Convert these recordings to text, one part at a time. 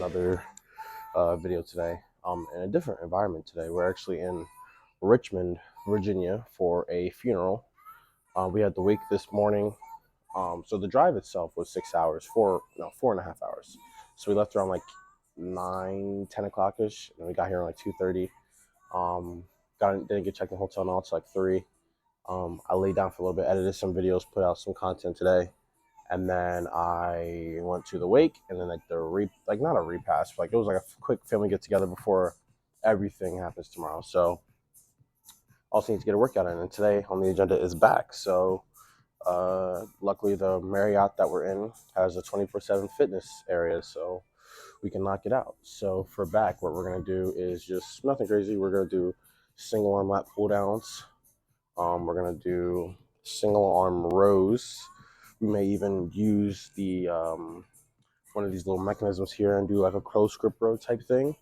another video today. In a different environment today. We're actually in Richmond, Virginia for a funeral. We had the wake this morning. So the drive itself was 6 hours, 4.5 hours. So we left around like 9, 10 o'clock-ish, and we got here around like 2:30. Didn't get checked in the hotel now until like 3. I laid down for a little bit, edited some videos, put out some content today. And then I went to the wake, and then not a repast, but like it was like a quick family get together before everything happens tomorrow. So also need to get a workout in, and today on the agenda is back. So luckily the Marriott that we're in has a 24/7 fitness area, so we can knock it out. So for back, what we're gonna do is just nothing crazy. We're gonna do single arm lat pull downs. We're gonna do single arm rows. We may even use the one of these little mechanisms here and do like a close grip row type thing.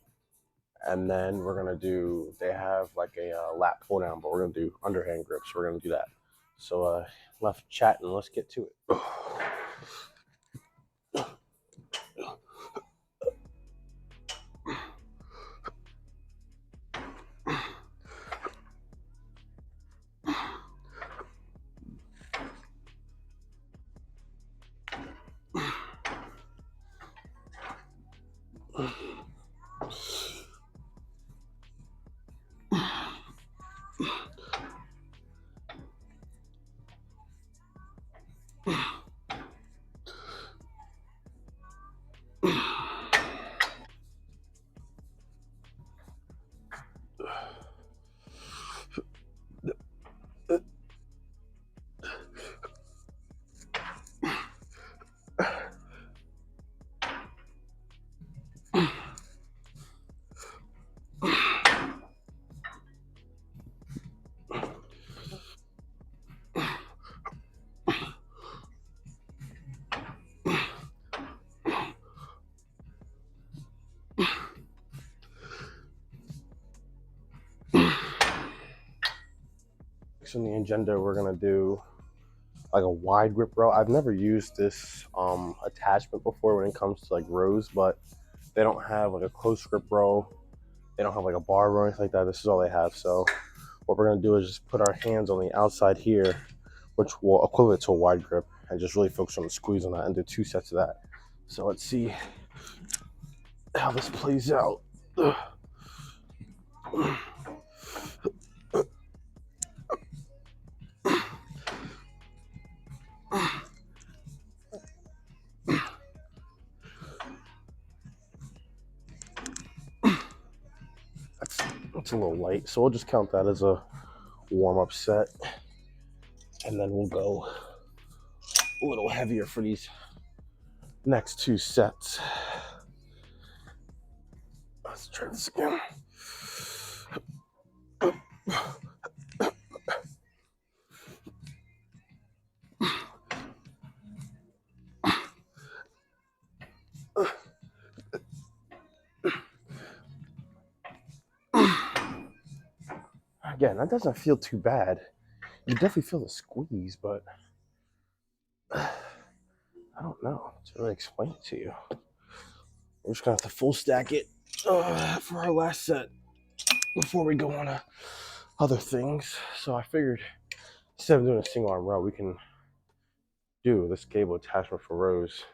And then we're gonna do, they have like a lat pull down, but we're gonna do underhand grips. We're gonna do that. So left chat and let's get to it. On the agenda, we're gonna do like a wide grip row. I've never used this attachment before when it comes to like rows, but they don't have like a close grip row. They don't have like a bar row or anything like that. This is all they have. So what we're gonna do is just put our hands on the outside here, which will equivalent to a wide grip, and just really focus on the squeeze on that and do 2 sets of that. So let's see how this plays out. That's a little light, so we'll just count that as a warm-up set, and then we'll go a little heavier for these next 2 sets. Let's try this again. Again, that doesn't feel too bad. You definitely feel the squeeze, but I don't know to really explain it to you. We're just gonna have to full stack it for our last set before we go on to other things. So I figured instead of doing a single arm row, we can do this cable attachment for rows,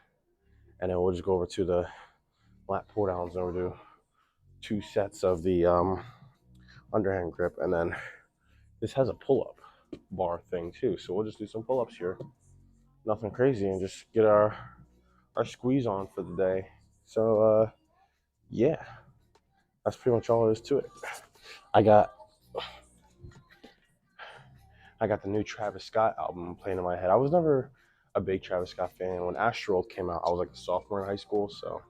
and then we'll just go over to the lat pull downs, and we'll do 2 sets of the underhand grip, and then this has a pull-up bar thing too, so we'll just do some pull-ups here. Nothing crazy, and just get our squeeze on for the day. So yeah, that's pretty much all there is to it. I got the new Travis Scott album playing in my head. I was never a big Travis Scott fan. When Astroworld came out, I was like a sophomore in high school, so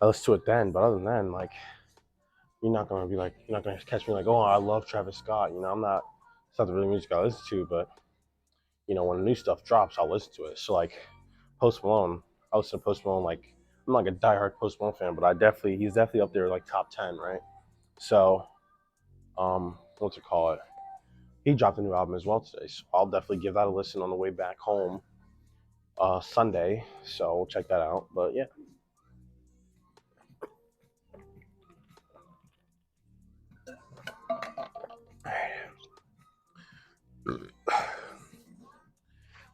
I listened to it then. But other than that, like, you're not gonna catch me like, oh, I love Travis Scott. You know, it's not the really music I listen to, but you know, when new stuff drops, I'll listen to it. So like Post Malone, I listen to Post Malone. Like, I'm like a diehard Post Malone fan, but he's definitely up there like top 10, right? So what's it called? He dropped a new album as well today, so I'll definitely give that a listen on the way back home Sunday. So we'll check that out. But yeah,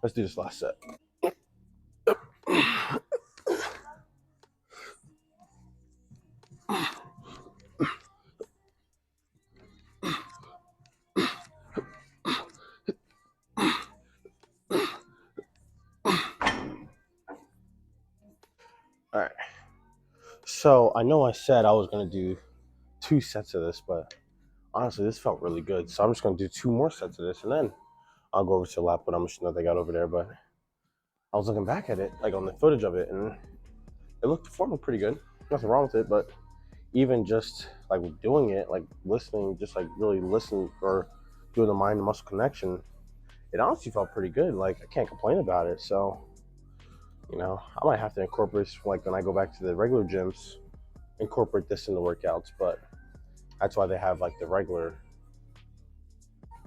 Let's do this last set. All right. So I know I said I was gonna do 2 sets of this, but honestly, this felt really good. So I'm just gonna do 2 more sets of this, and then I'll go over to the lap put on machine that they got over there. But I was looking back at it, like on the footage of it, and it looked performing pretty good. Nothing wrong with it, but even just like doing it, like listening, just like really listening or doing the mind to muscle connection, it honestly felt pretty good. Like I can't complain about it. So, I might have to incorporate like when I go back to the regular gyms, incorporate this in the workouts. But that's why they have like the regular.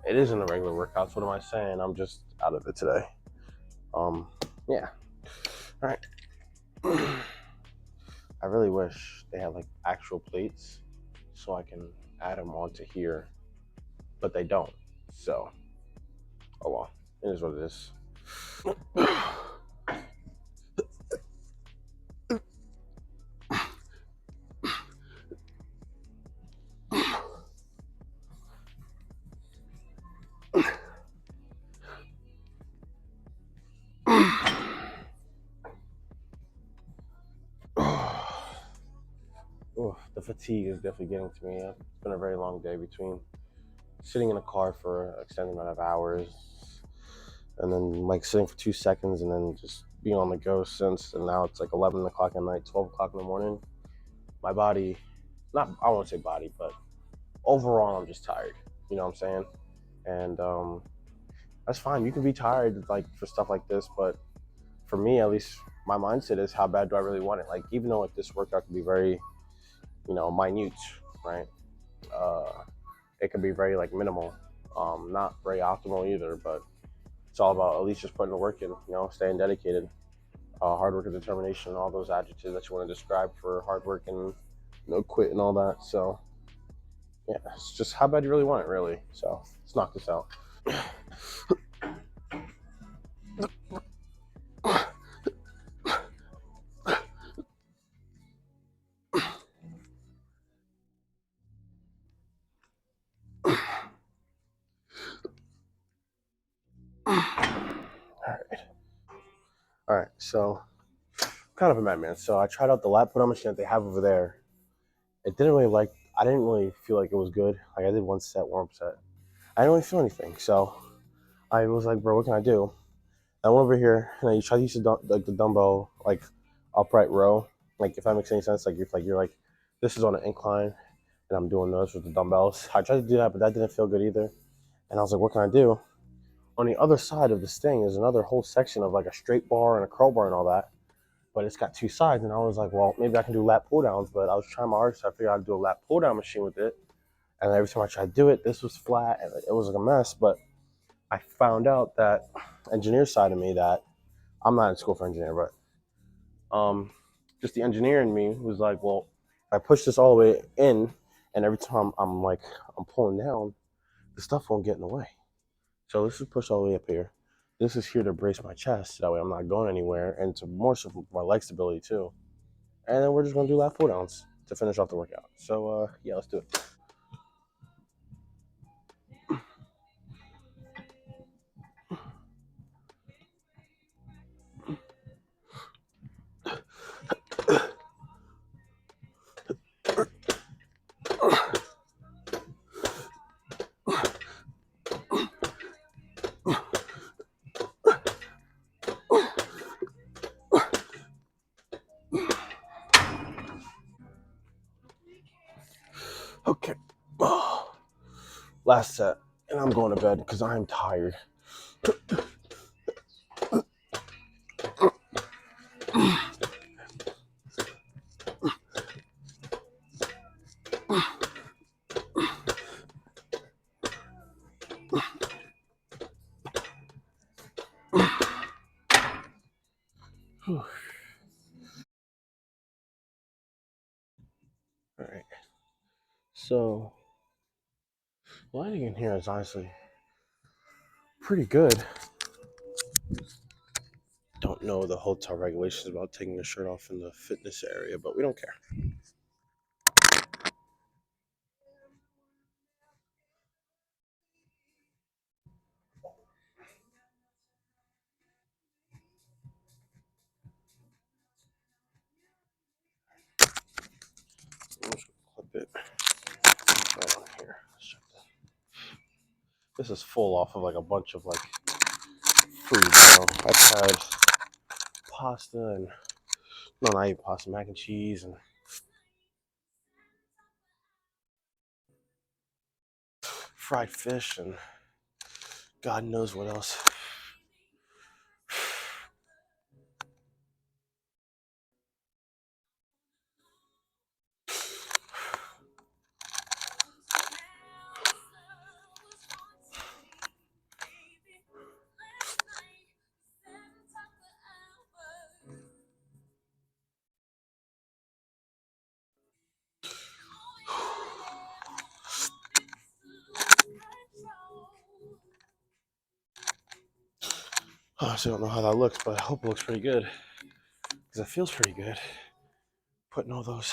It isn't the regular workouts. What am I saying? I'm just out of it today. Yeah. All right. I really wish they had like actual plates so I can add them onto here, but they don't. So, oh well, it is what it is. The fatigue is definitely getting to me. It's been a very long day between sitting in a car for an extended amount of hours and then like sitting for 2 seconds and then just being on the go since. And now it's like 11 o'clock at night, 12 o'clock in the morning. My body, not, I won't say body, but overall, I'm just tired. You know what I'm saying? And that's fine. You can be tired like for stuff like this, but for me, at least, my mindset is how bad do I really want it? Like, even though like this workout can be very, minute, right? Uh, it can be very like minimal, not very optimal either. But it's all about at least just putting the work in, staying dedicated, hard work and determination, all those adjectives that you want to describe for hard work and no quit and all that. So yeah, it's just how bad you really want it, really. So let's knock this out. All right. All right. So kind of a madman. So I tried out the lat put on machine that they have over there. It didn't really like. I didn't really feel like it was good. Like I did one set, warm up set. I didn't really feel anything. So I was like, bro, what can I do? I went over here and I tried to use like the dumbbell like upright row. Like if that makes any sense. Like if like you're like this is on an incline and I'm doing those with the dumbbells. I tried to do that, but that didn't feel good either. And I was like, what can I do? On the other side of this thing is another whole section of like a straight bar and a curl bar and all that. But it's got 2 sides, and I was like, well, maybe I can do lat pull downs. But I was trying my hardest, so I figured I'd do a lat pull down machine with it. And every time I tried to do it, this was flat, and it was like a mess. But I found out that engineer side of me that I'm not in school for engineer, but just the engineer in me was like, well, if I push this all the way in, and every time I'm pulling down, the stuff won't get in the way. So this is pushed all the way up here. This is here to brace my chest. That way I'm not going anywhere, and to more so for my leg stability too. And then we're just gonna do lat pull downs to finish off the workout. So yeah, let's do it. Okay. Last set, and I'm going to bed because I'm tired. All right. So lighting in here is honestly pretty good. Don't know the hotel regulations about taking a shirt off in the fitness area, but we don't care. I'm just gonna clip it right on here. Let's check that. This is full off of like a bunch of like food. I've had pasta and no, not even pasta, mac and cheese and fried fish and God knows what else. I honestly don't know how that looks, but I hope it looks pretty good because it feels pretty good. Putting all those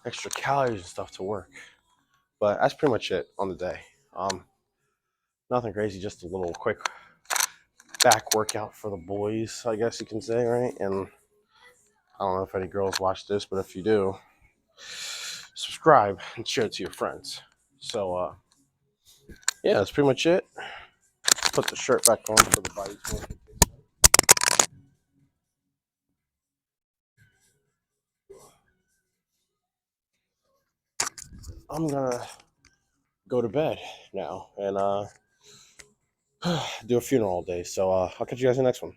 extra calories and stuff to work. But that's pretty much it on the day. Nothing crazy, just a little quick back workout for the boys, I guess you can say, right? And I don't know if any girls watch this, but if you do, subscribe and share it to your friends. So, yeah, that's pretty much it. Put the shirt back on for the body. I'm gonna go to bed now and do a funeral all day. So I'll catch you guys in the next one.